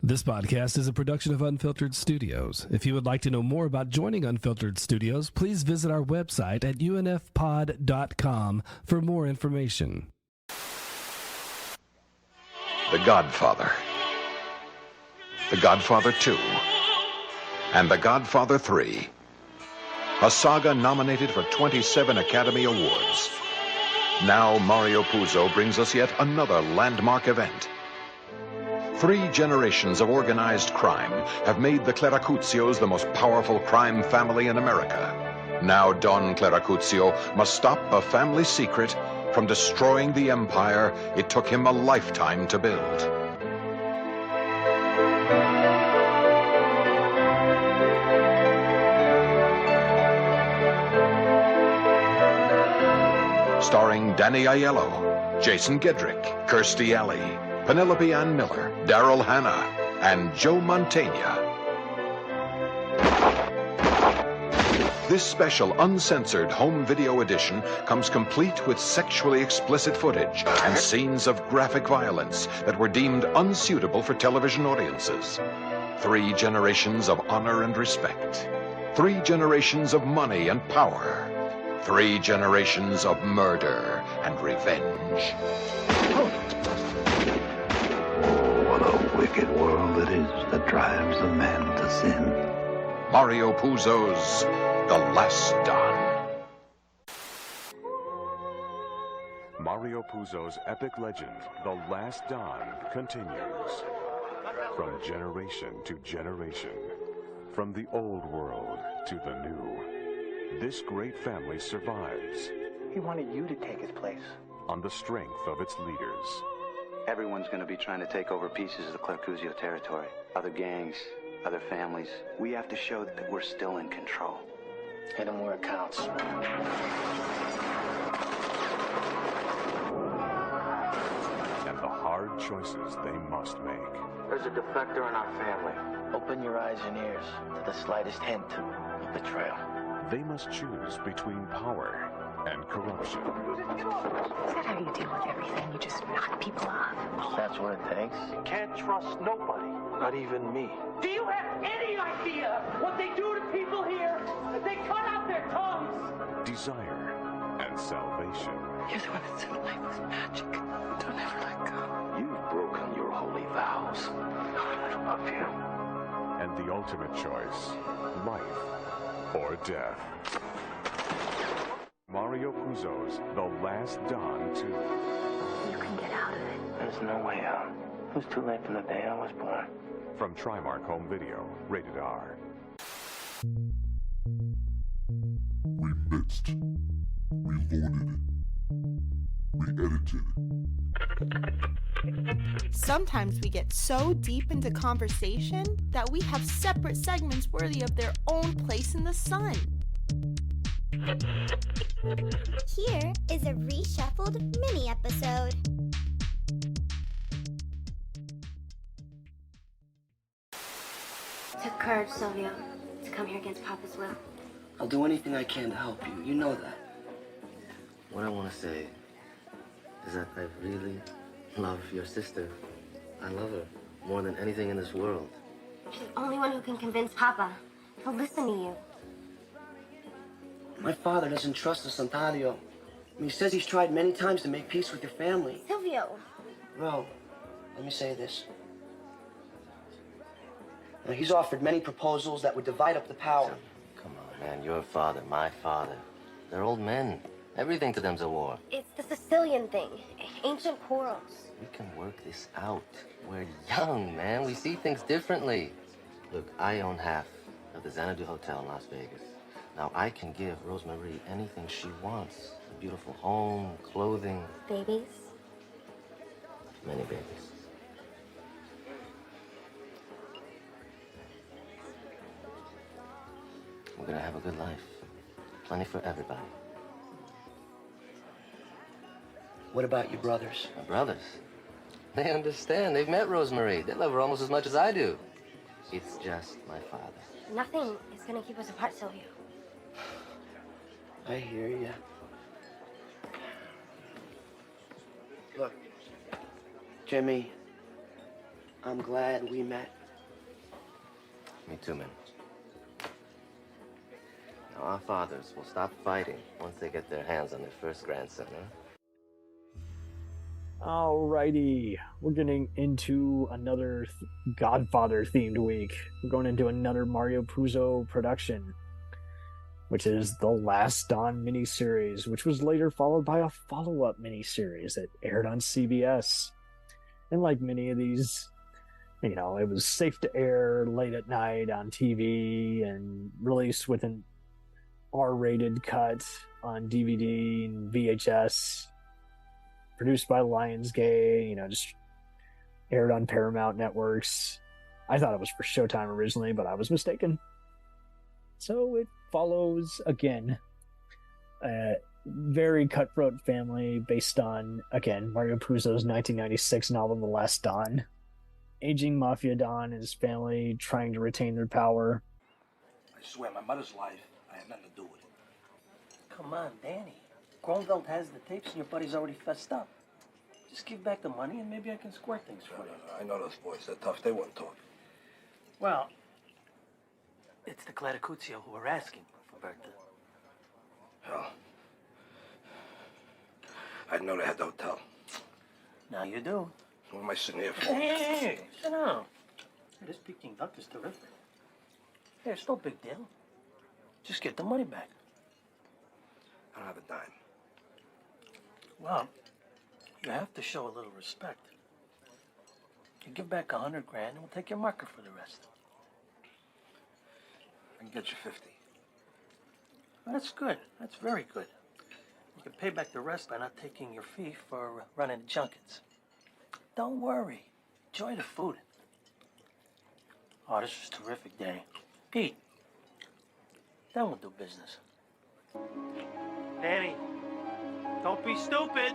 This podcast is a production of Unfiltered Studios. If you would like to know more about joining Unfiltered Studios, please visit our website at unfpod.com for more information. The Godfather, The Godfather 2, and The Godfather 3. A saga nominated for 27 Academy Awards. Now Mario Puzo brings us yet another landmark event. 3 generations of organized crime have made the Cleracuzzios the most powerful crime family in America. Now Don Cleracuzio must stop a family secret from destroying the empire it took him a lifetime to build. Starring Danny Aiello, Jason Gedrick, Kirstie Alley, Penelope Ann Miller, Daryl Hannah, and Joe Mantegna. This special uncensored home video edition comes complete with sexually explicit footage and scenes of graphic violence that were deemed unsuitable for television audiences. 3 generations of honor and respect. 3 generations of money and power. 3 generations of murder and revenge. What a wicked world it is that drives a man to sin. Mario Puzo's The Last Don. Mario Puzo's epic legend, The Last Don, continues. From generation to generation, from the old world to the new, this great family survives. He wanted you to take his place. On the strength of its leaders. Everyone's going to be trying to take over pieces of the Cleracuzio territory. Other gangs, other families. We have to show that we're still in control. Hit him where it counts. And the hard choices they must make. There's a defector in our family. Open your eyes and ears to the slightest hint of betrayal. They must choose between power and corruption. Is that how you deal with everything? You just knock people off? That's what it takes. Can't trust nobody, Not even me. Do you have any idea what they do to people here? They cut out their tongues. Desire and salvation. You're the one that said life was magic. Don't ever let go. You've broken your holy vows. I love you. And the ultimate choice, life or death. Mario Puzo's The Last Don 2. You can get out of it. There's no way out. It was too late from the day I was born. From Trimark Home Video, rated R. We mixed, we loaded, we edited. Sometimes we get so deep into conversation that we have separate segments worthy of their own place in the sun. Here is a reshuffled mini episode. It took courage, Silvio, to come here against Papa's will. I'll do anything I can to help you. You know that. What I want to say is that I really love your sister. I love her more than anything in this world. You're the only one who can convince Papa. He'll listen to you. My father doesn't trust us, Ontario. He says he's tried many times to make peace with your family. Silvio! Ro, let me say this. Now, he's offered many proposals that would divide up the power. Come on, man. Your father, my father. They're old men. Everything to them's a war. It's the Sicilian thing. Ancient quarrels. We can work this out. We're young, man. We see things differently. Look, I own half of the Xanadu Hotel in Las Vegas. Now, I can give Rosemarie anything she wants. A beautiful home, clothing. Babies? Many babies. We're gonna have a good life. Plenty for everybody. What about your brothers? My brothers? They understand. They've met Rosemarie. They love her almost as much as I do. It's just my father. Nothing is gonna keep us apart, Silvio. I hear ya. Look, Jimmy, I'm glad we met. Me too, man. Now, our fathers will stop fighting once they get their hands on their first grandson, huh? Alrighty, we're getting into another Godfather-themed week. We're going into another Mario Puzo production, which is the Last Dawn miniseries, which was later followed by a follow-up miniseries that aired on CBS. And like many of these, you know, it was safe to air late at night on TV and released with an R-rated cut on DVD and VHS. Produced by Lionsgate, you know, just aired on Paramount Networks. I thought it was for Showtime originally, but I was mistaken. So it follows, again, a very cutthroat family based on, again, Mario Puzo's 1996 novel, The Last Dawn. Aging Mafia Don and his family trying to retain their power. I swear, my mother's life, I had nothing to do with it. Come on, Danny. Kronfeld has the tapes and your buddy's already fessed up. Just give back the money and maybe I can square things for you. I know those boys. They're tough. They won't talk. Well, it's the Clatacuzio who are asking for Bertha. Hell. I didn't know they had the hotel. Now you do. What am I sitting here for? Hey, sit down. Hey, this Peking duck is terrific. Hey, it's no big deal. Just get the money back. I don't have a dime. Well, you have to show a little respect. You give back $100,000 and we'll take your marker for the rest. I can get you 50. That's good. That's very good. You can pay back the rest by not taking your fee for running the junkets. Don't worry. Enjoy the food. Oh, this is terrific, Danny. Eat. Then we'll do business. Danny, don't be stupid.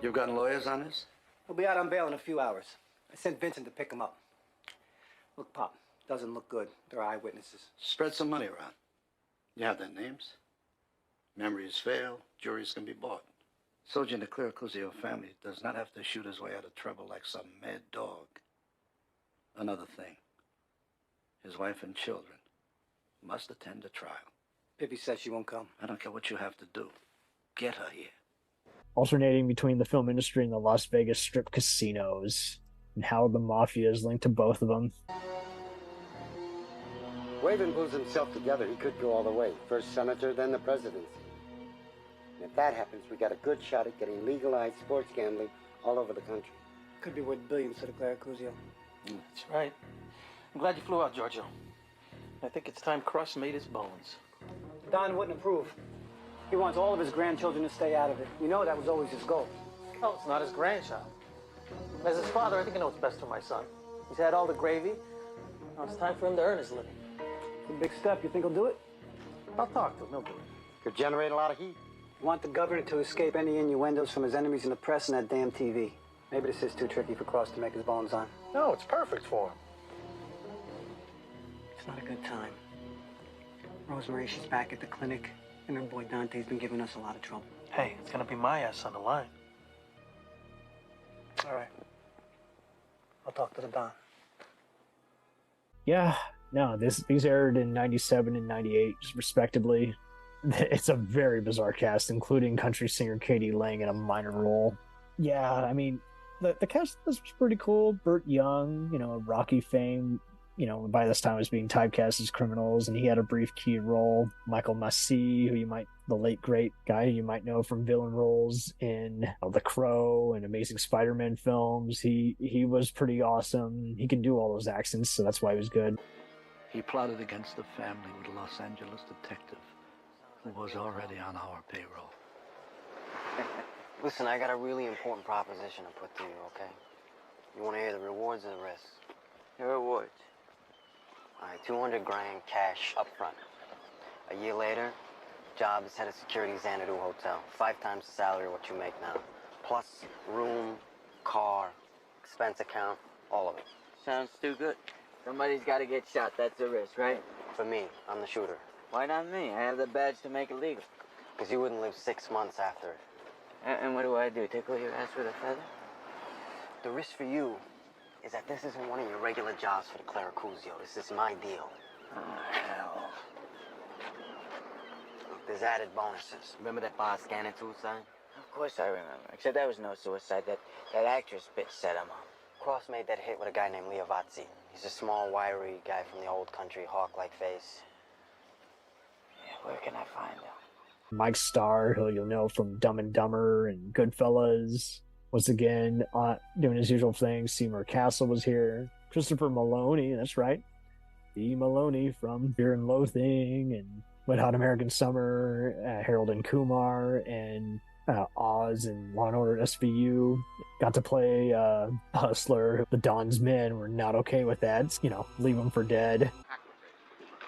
You've gotten lawyers on this? We'll be out on bail in a few hours. I sent Vincent to pick him up. Look, Pop, doesn't look good. They're eyewitnesses. Spread some money around. You have their names. Memories fail, juries can be bought. Soldier in the Clatacuzio family does not have to shoot his way out of trouble like some mad dog. Another thing. His wife and children must attend the trial. Pippi says she won't come. I don't care what you have to do. Get her here. Alternating between the film industry and the Las Vegas strip casinos, and how the mafia is linked to both of them. Wavin pulls himself together. He could go all the way. First senator, then the presidency. And if that happens, we got a good shot at getting legalized sports gambling all over the country. Could be worth billions to the Clatacuzio. That's right. I'm glad you flew out, Giorgio. I think it's time Cross made his bones. Don wouldn't approve. He wants all of his grandchildren to stay out of it. You know that was always his goal. No, it's not his grandchild. As his father, I think I know what's best for my son. He's had all the gravy. Now it's time for him to earn his living. It's a big step. You think he'll do it? I'll talk to him. He'll do it. Could generate a lot of heat. Want the governor to escape any innuendos from his enemies in the press and that damn TV. Maybe this is too tricky for Cross to make his bones on. No, it's perfect for him. It's not a good time. Rosemary, she's back at the clinic, and her boy Dante's been giving us a lot of trouble. Hey, it's gonna be my ass on the line. All right. I'll talk to the Don. Yeah, no, these aired in 97 and 98, respectively. It's a very bizarre cast, including country singer Katie Lang in a minor role. Yeah, I mean, the cast was pretty cool. Burt Young, you know, Rocky fame, you know, by this time was being typecast as criminals, and he had a brief key role. Michael Massey, the late great guy who you might know from villain roles in The Crow and Amazing Spider-Man films. He was pretty awesome. He can do all those accents, so that's why he was good. He plotted against the family with a Los Angeles detective who was already on our payroll. Listen, I got a really important proposition to put to you, okay? You want to hear the rewards or the risks? The rewards. All right, $200,000 cash up front. A year later, job as head of security at Xanadu Hotel. 5 times the salary of what you make now. Plus room, car, expense account, all of it. Sounds too good. Somebody's got to get shot. That's a risk, right? For me, I'm the shooter. Why not me? I have the badge to make it legal. Because you wouldn't live 6 months after it. And what do? Tickle your ass with a feather? The risk for you is that this isn't one of your regular jobs for the Claracuzio. This is my deal. Oh, hell. Look, there's added bonuses. Remember that bar scanning tool sign? Of course I remember. Except that was no suicide. That actress bitch set him up. Cross made that hit with a guy named Leovazzi. He's a small, wiry guy from the old country, hawk-like face. Yeah, where can I find him? Mike Starr, who you'll know from Dumb and Dumber and Goodfellas, was again doing his usual thing. Seymour Castle was here. Christopher Maloney, that's right. The Maloney from Fear and Loathing and Wet Hot American Summer, Harold and Kumar, and Oz and Law & Order SVU. Got to play Hustler. The Don's men were not okay with that. You know, leave him for dead.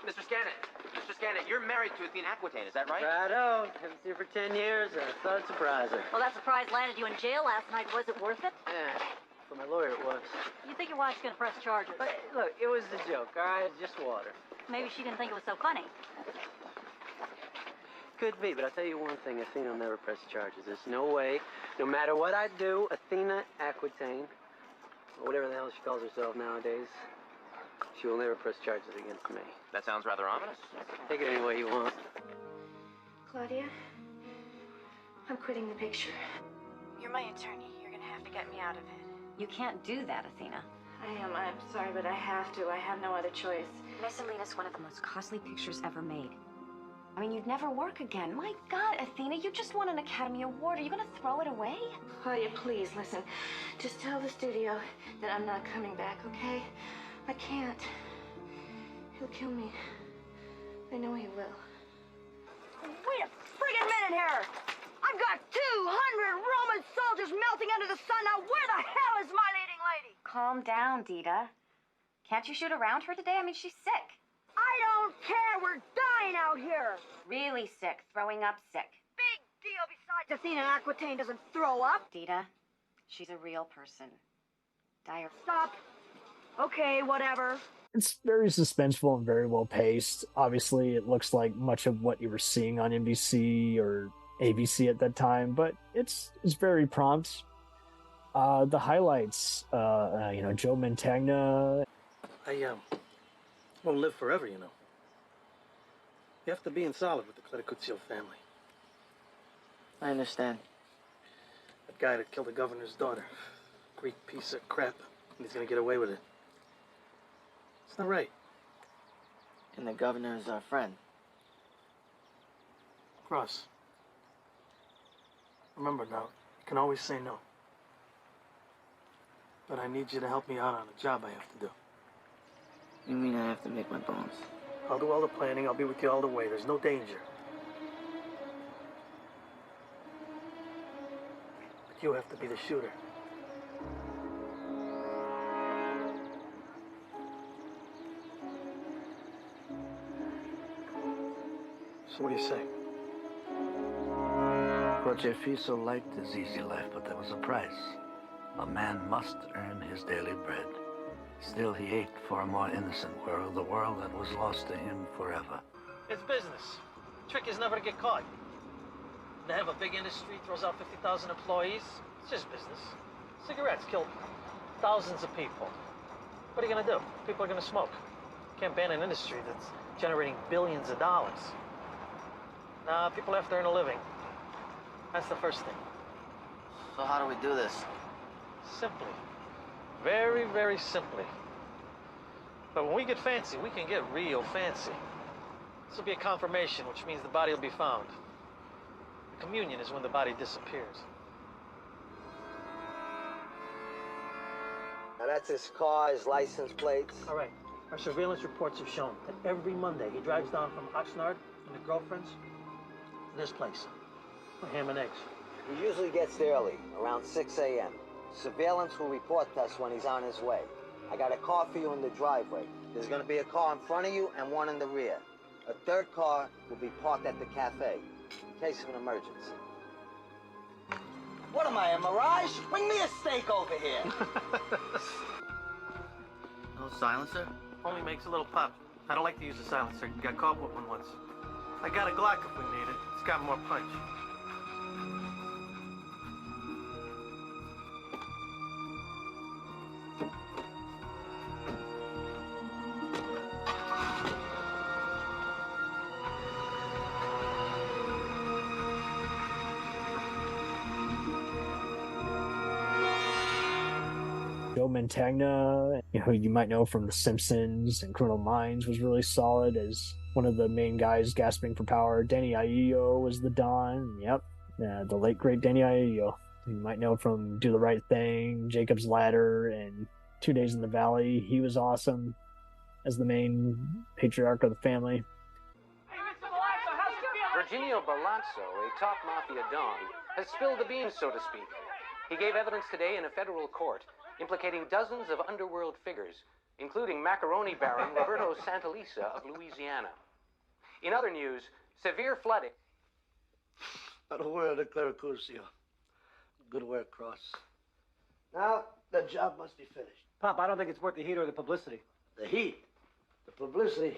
Mr. Scannon, you're married to Athena Aquitaine, is that right? Righto. Haven't seen her for 10 years. I thought I'd surprise her. Well, that surprise landed you in jail last night. Was it worth it? Yeah, for my lawyer it was. You think your wife's gonna press charges? But look, it was a joke, all right? It's just water. Maybe she didn't think it was so funny. Could be, but I'll tell you one thing. Athena will never press charges. There's no way. No matter what I do, Athena Aquitaine, or whatever the hell she calls herself nowadays, she will never press charges against me. That sounds rather ominous. Take it any way you want. Claudia, I'm quitting the picture. You're my attorney. You're gonna have to get me out of it. You can't do that, Athena. I'm sorry, but I have to. I have no other choice. Miss Alina's one of the most costly pictures ever made. I mean, you'd never work again. My God, Athena, you just won an Academy Award. Are you gonna throw it away? Claudia, please, listen. Just tell the studio that I'm not coming back, okay? I can't. He'll kill me. I know he will. Wait a friggin' minute here! I've got 200 Roman soldiers melting under the sun. Now where the hell is my leading lady? Calm down, Dita. Can't you shoot around her today? I mean, she's sick. I don't care. We're dying out here. Really sick. Throwing up sick. Big deal. Besides, Athena Aquitaine doesn't throw up. Dita, she's a real person. Dire. Stop. Okay, whatever. It's very suspenseful and very well paced. Obviously, it looks like much of what you were seeing on NBC or ABC at that time, but it's very prompt. The highlights, Joe Mantegna. I won't live forever, you know. You have to be in solid with the Claracuzio family. I understand. That guy that killed the governor's daughter. Great piece of crap. And he's gonna get away with it. It's not right. And the governor is our friend. Cross. Remember now, you can always say no. But I need you to help me out on a job I have to do. You mean I have to make my bones? I'll do all the planning. I'll be with you all the way. There's no danger. But you have to be the shooter. So what do you say? Croce Fiso liked his easy life, but there was a price. A man must earn his daily bread. Still, he ached for a more innocent world, the world that was lost to him forever. It's business. Trick is never to get caught. They have a big industry, throws out 50,000 employees. It's just business. Cigarettes kill thousands of people. What are you gonna do? People are gonna smoke. Can't ban an industry that's generating billions of dollars. Nah, people have to earn a living. That's the first thing. So how do we do this? Simply. Very, very simply. But when we get fancy, we can get real fancy. This will be a confirmation, which means the body will be found. The communion is when the body disappears. Now that's his car, his license plates. All right. Our surveillance reports have shown that every Monday he drives down from Oxnard and the girlfriends to this place for ham and eggs. He usually gets there early, around 6 a.m. Surveillance will report us when he's on his way. I got a car for you in the driveway. There's gonna be a car in front of you and one in the rear. A third car will be parked at the cafe, in case of an emergency. What am I, a mirage? Bring me a steak over here. No silencer? Only makes a little pop. I don't like to use a silencer. Got caught with one once. I got a Glock if we need it. It's got more punch. Joe Mantegna, who you might know from The Simpsons and Criminal Minds, was really solid as one of the main guys gasping for power. Danny Aiello was the Don. Yep, the late great Danny Aiello, who you might know from Do the Right Thing, Jacob's Ladder, and 2 Days in the Valley. He was awesome as the main patriarch of the family. Virginio Balazzo, a top mafia don, has spilled the beans, so to speak. He gave evidence today in a federal court, implicating dozens of underworld figures, including macaroni baron Roberto Santalisa of Louisiana. In other news, severe flooding. Not a word of Claricuzio. Good work, Cross. Now, the job must be finished. Pop, I don't think it's worth the heat or the publicity. The heat, the publicity,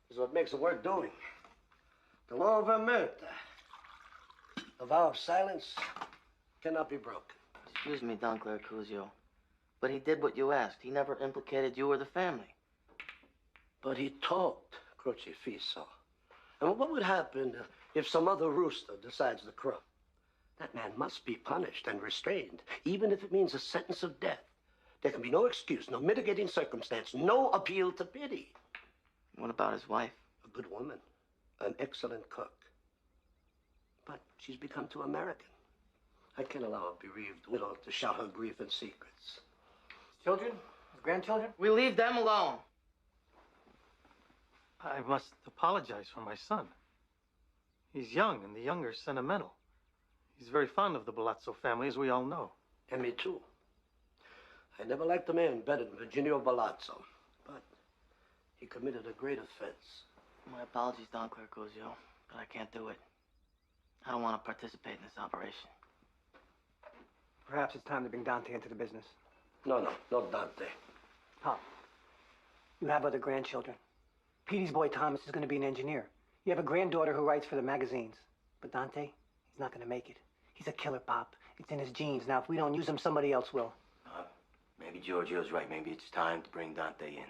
is what makes it worth doing. The law of omerta, the vow of silence, cannot be broken. Excuse me, Don Claricuzio, but he did what you asked. He never implicated you or the family. But he talked, Croce Fiso. And what would happen if some other rooster decides to crow? That man must be punished and restrained, even if it means a sentence of death. There can be no excuse, no mitigating circumstance, no appeal to pity. What about his wife? A good woman, an excellent cook. But she's become too American. I can't allow a bereaved widow to shout her grief in secrets. Children? His grandchildren? We leave them alone. I must apologize for my son. He's young, and the young are sentimental. He's very fond of the Balazzo family, as we all know. And me too. I never liked the man better than Virginio Balazzo, but he committed a great offense. My apologies, Don Claricuzio, but I can't do it. I don't want to participate in this operation. Perhaps it's time to bring Dante into the business. No Dante. Pop, you have other grandchildren. Petey's boy Thomas is going to be an engineer. You have a granddaughter who writes for the magazines. But Dante, he's not going to make it. He's a killer, Pop. It's in his genes. Now, if we don't use him, somebody else will. Maybe Giorgio's right. Maybe it's time to bring Dante in.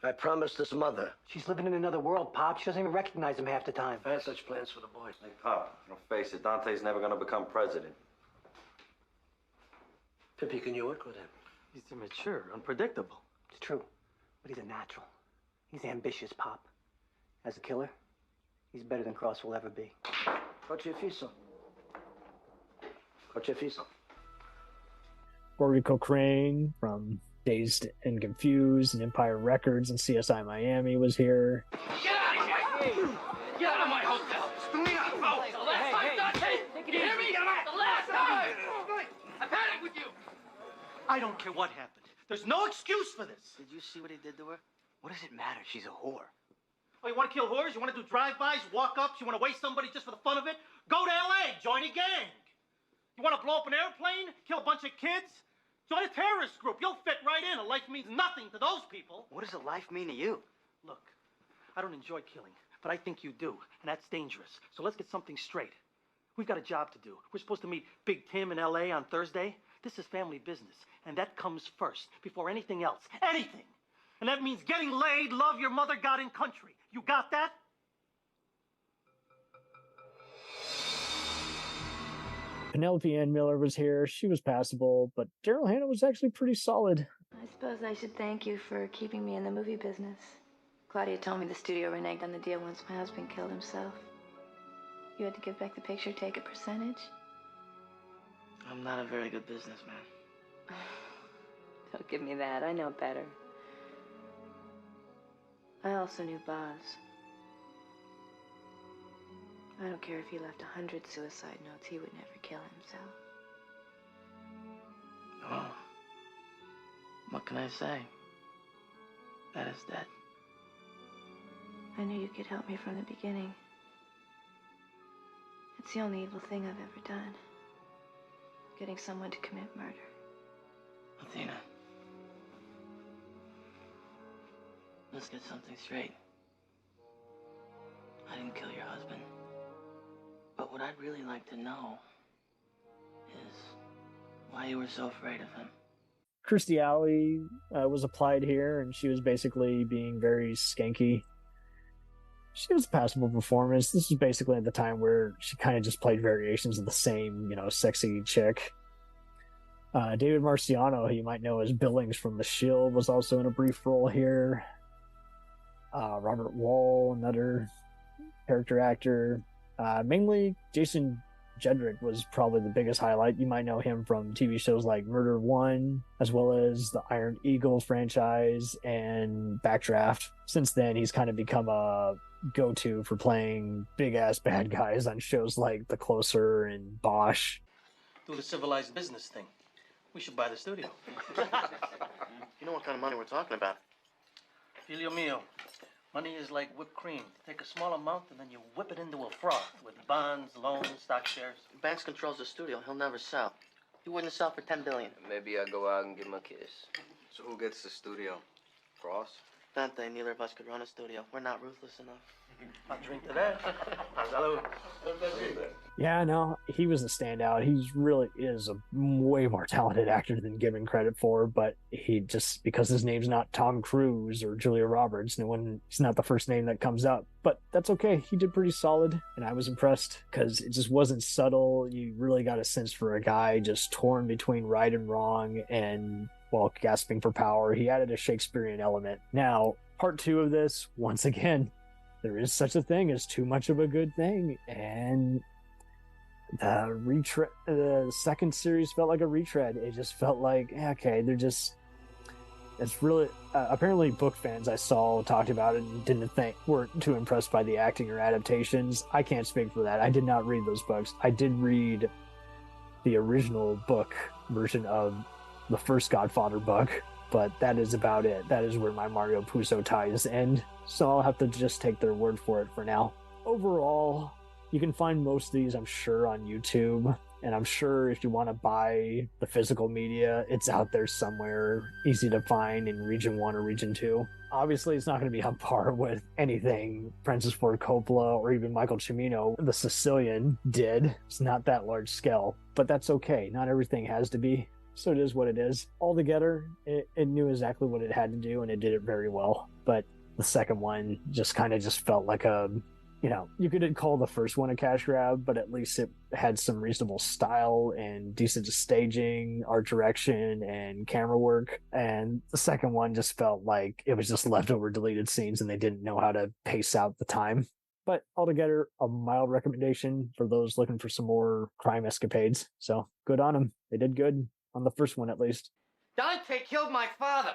I promised his mother. She's living in another world, Pop. She doesn't even recognize him half the time. I had such plans for the boy. Hey, Pop, don't face it. Dante's never going to become president. Pippi, can you work with him? He's immature, unpredictable. It's true, but he's a natural. He's ambitious, Pop. As a killer, he's better than Cross will ever be. Croce Fiso. Croce Fiso. Rory Cochrane from Dazed and Confused and Empire Records and CSI Miami was here. Get out of here! Get out of my hotel! Stelina! Oh, the last time, Dante! You hear me? The last time! I've had it with you! I don't care what happened. There's no excuse for this. Did you see what he did to her? What does it matter? She's a whore. Oh, you want to kill whores? You want to do drive-bys, walk-ups? You want to waste somebody just for the fun of it? Go to L.A., join a gang. You want to blow up an airplane, kill a bunch of kids? Join a terrorist group. You'll fit right in. A life means nothing to those people. What does a life mean to you? Look, I don't enjoy killing, but I think you do, and that's dangerous. So let's get something straight. We've got a job to do. We're supposed to meet Big Tim in L.A. on Thursday. This is family business, and that comes first, before anything else. Anything! And that means getting laid, love your mother, God, and country. You got that? Penelope Ann Miller was here. She was passable, but Daryl Hannah was actually pretty solid. I suppose I should thank you for keeping me in the movie business. Claudia told me the studio reneged on the deal once my husband killed himself. You had to give back the picture, take a percentage? I'm not a very good businessman. Don't give me that. I know better. I also knew Boz. I don't care if he left 100 suicide notes, he would never kill himself. Oh. What can I say? That is dead. I knew you could help me from the beginning. It's the only evil thing I've ever done. Getting someone to commit murder. Athena. Let's get something straight. I didn't kill your husband. But what I'd really like to know is why you were so afraid of him. Kirstie Alley was applied here, and she was basically being very skanky. She was a passable performance. This was basically at the time where she kind of just played variations of the same, sexy chick. David Marciano, who you might know as Billings from The Shield, was also in a brief role here. Robert Wall, another character actor. Mainly Jason Jedrick was probably the biggest highlight. You might know him from TV shows like Murder One, as well as the Iron Eagle franchise and Backdraft. Since then, he's kind of become a go-to for playing big-ass bad guys on shows like The Closer and Bosch. Do the civilized business thing. We should buy the studio. You know what kind of money we're talking about? Filio mio. Money is like whipped cream. You take a small amount and then you whip it into a froth with bonds, loans, stock shares. Banks controls the studio. He'll never sell. He wouldn't sell for $10 billion. Maybe I'll go out and give him a kiss. So who gets the studio? Cross? Dante, neither of us could run a studio. We're not ruthless enough. I'll drink to that. Salud. Yeah, no, he was a standout. He really is a way more talented actor than given credit for, but he just, because his name's not Tom Cruise or Julia Roberts, it's not the first name that comes up. But that's okay. He did pretty solid, and I was impressed because it just wasn't subtle. You really got a sense for a guy just torn between right and wrong and, while gasping for power. He added a Shakespearean element. Now, part 2 of this, once again, there is such a thing as too much of a good thing, and the second series felt like a retread. It just felt like, okay, it's really apparently book fans I saw talked about it and weren't too impressed by the acting or adaptations. I can't speak for that. I did not read those books. I did read the original book version of the first Godfather book, but that is about it. That is where my Mario Puzo ties end, so I'll have to just take their word for it for now. Overall, you can find most of these, I'm sure, on YouTube, and I'm sure if you want to buy the physical media, it's out there somewhere, easy to find in Region 1 or Region 2. Obviously, it's not going to be on par with anything Francis Ford Coppola or even Michael Cimino, the Sicilian, did. It's not that large scale, but that's okay. Not everything has to be. So it is what it is. Altogether, it knew exactly what it had to do, and it did it very well. But the second one just felt like you could call the first one a cash grab, but at least it had some reasonable style and decent staging, art direction, and camera work. And the second one just felt like it was just leftover deleted scenes, and they didn't know how to pace out the time. But altogether, a mild recommendation for those looking for some more crime escapades. So good on them. They did good. On the first one, at least. Dante killed my father.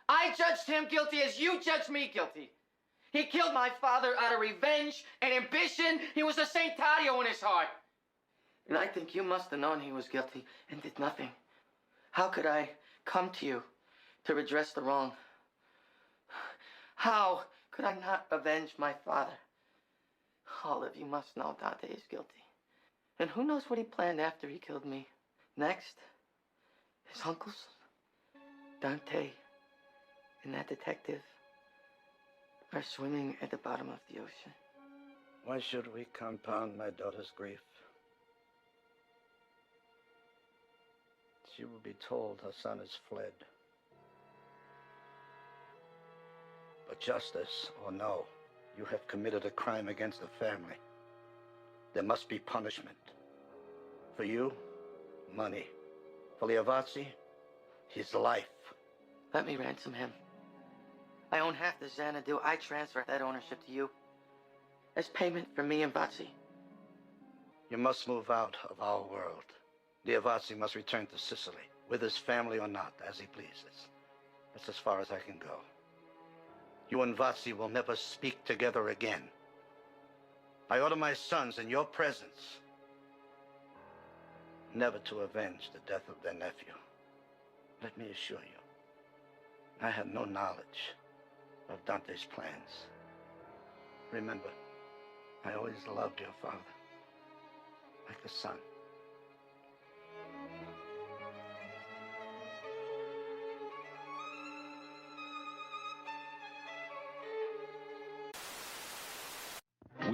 I judged him guilty as you judged me guilty. He killed my father out of revenge and ambition. He was a Saint Taddeo in his heart. And I think you must have known he was guilty and did nothing. How could I come to you to redress the wrong? How could I not avenge my father? Olive, you must know Dante is guilty. And who knows what he planned after he killed me? Next, his uncles, Dante, and that detective are swimming at the bottom of the ocean. Why should we compound my daughter's grief? She will be told her son has fled. But justice or no, you have committed a crime against the family. There must be punishment. For you, money. For Liavazzi, his life. Let me ransom him. I own half the Xanadu. I transfer that ownership to you as payment for me and Vazzi. You must move out of our world. Liavazzi must return to Sicily, with his family or not, as he pleases. That's as far as I can go. You and Vazzi will never speak together again. I order my sons in your presence never to avenge the death of their nephew. Let me assure you, I had no knowledge of Dante's plans. Remember, I always loved your father, like a son.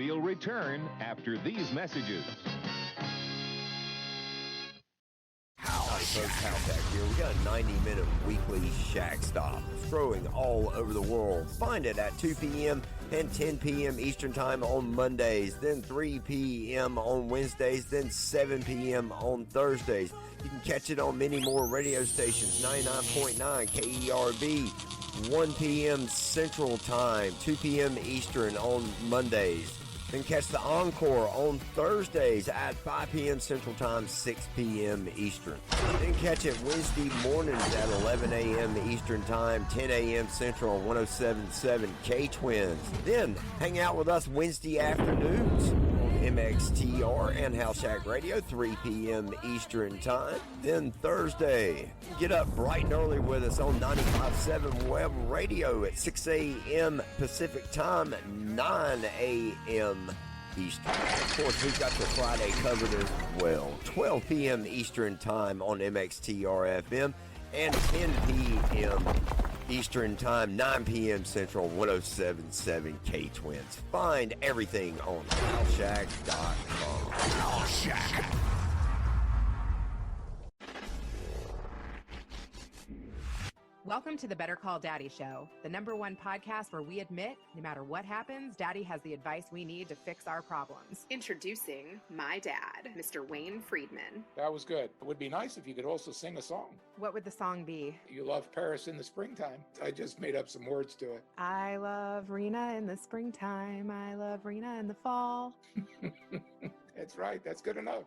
We'll return after these messages. Folks, Halfback here. We got a 90-minute weekly Shack Stop, throwing all over the world. Find it at 2 p.m. and 10 p.m. Eastern Time on Mondays, then 3 p.m. on Wednesdays, then 7 p.m. on Thursdays. You can catch it on many more radio stations, 99.9 KERB, 1 p.m. Central Time, 2 p.m. Eastern on Mondays. Then catch the encore on Thursdays at 5 p.m. Central Time, 6 p.m. Eastern. Then catch it Wednesday mornings at 11 a.m. Eastern Time, 10 a.m. Central on 107.7 K-Twins. Then hang out with us Wednesday afternoons on MXTR and House Shack Radio, 3 p.m. Eastern Time. Then Thursday, get up bright and early with us on 95.7 Web Radio at 6 a.m. Pacific Time, 9 a.m. Eastern. Of course, we've got the Friday covered as well. 12 p.m. Eastern Time on MXTR FM and 10 p.m. Eastern Time, 9 p.m. Central, 107.7 K-Twins. Find everything on HouseShack.com. HouseShack. Welcome to the Better Call Daddy Show, the #1 podcast where we admit, no matter what happens, Daddy has the advice we need to fix our problems. Introducing my dad, Mr. Wayne Friedman. That was good. It would be nice if you could also sing a song. What would the song be? You love Paris in the springtime. I just made up some words to it. I love Rena in the springtime. I love Rena in the fall. That's right. That's good enough.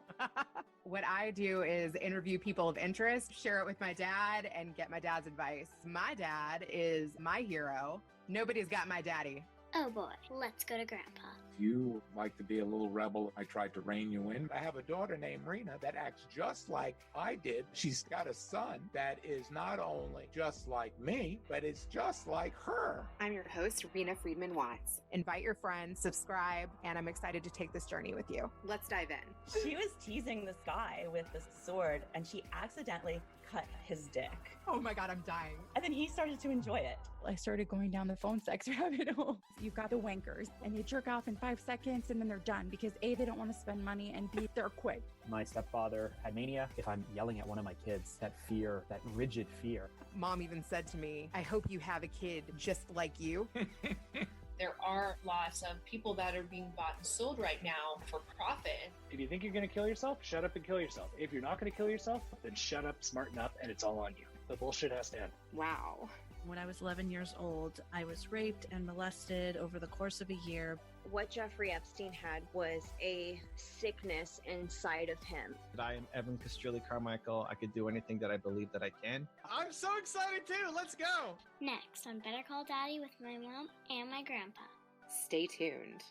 What I do is interview people of interest, share it with my dad, and get my dad's advice. My dad is my hero. Nobody's got my daddy. Oh boy, let's go to Grandpa. You like to be a little rebel. I tried to rein you in. I have a daughter named Rena that acts just like I did. She's got a son that is not only just like me, but it's just like her. I'm your host, Rena Friedman Watts. Invite your friends, subscribe, and I'm excited to take this journey with you. Let's dive in. She was teasing this guy with this sword, and she accidentally cut his dick. Oh my God, I'm dying. And then he started to enjoy it. I started going down the phone sex rabbit hole. You've got the wankers, and they jerk off in 5 seconds, and then they're done because A, they don't want to spend money, and B, they're quick. My stepfather had mania. If I'm yelling at one of my kids, that fear, that rigid fear. Mom even said to me, I hope you have a kid just like you. There are lots of people that are being bought and sold right now for profit. If you think you're going to kill yourself, shut up and kill yourself. If you're not going to kill yourself, then shut up, smarten up, and it's all on you. The bullshit has to end. Wow. When I was 11 years old, I was raped and molested over the course of a year. What Jeffrey Epstein had was a sickness inside of him. I am Evan Castrilli Carmichael. I could do anything that I believe that I can. I'm so excited too. Let's go. Next on Better Call Daddy with my mom and my grandpa. Stay tuned.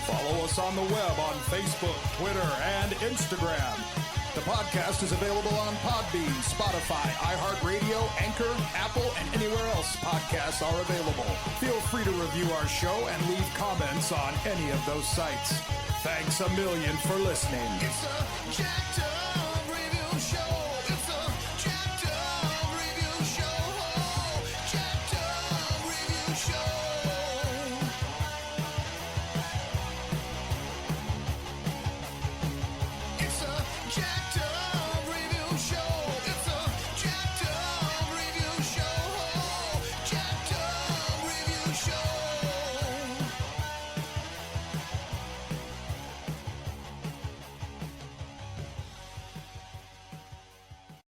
Follow us on the web on Facebook, Twitter, and Instagram. The podcast is available on Podbean, Spotify, iHeartRadio, Anchor, Apple, and anywhere else podcasts are available. Feel free to review our show and leave comments on any of those sites. Thanks a million for listening. It's a jacked up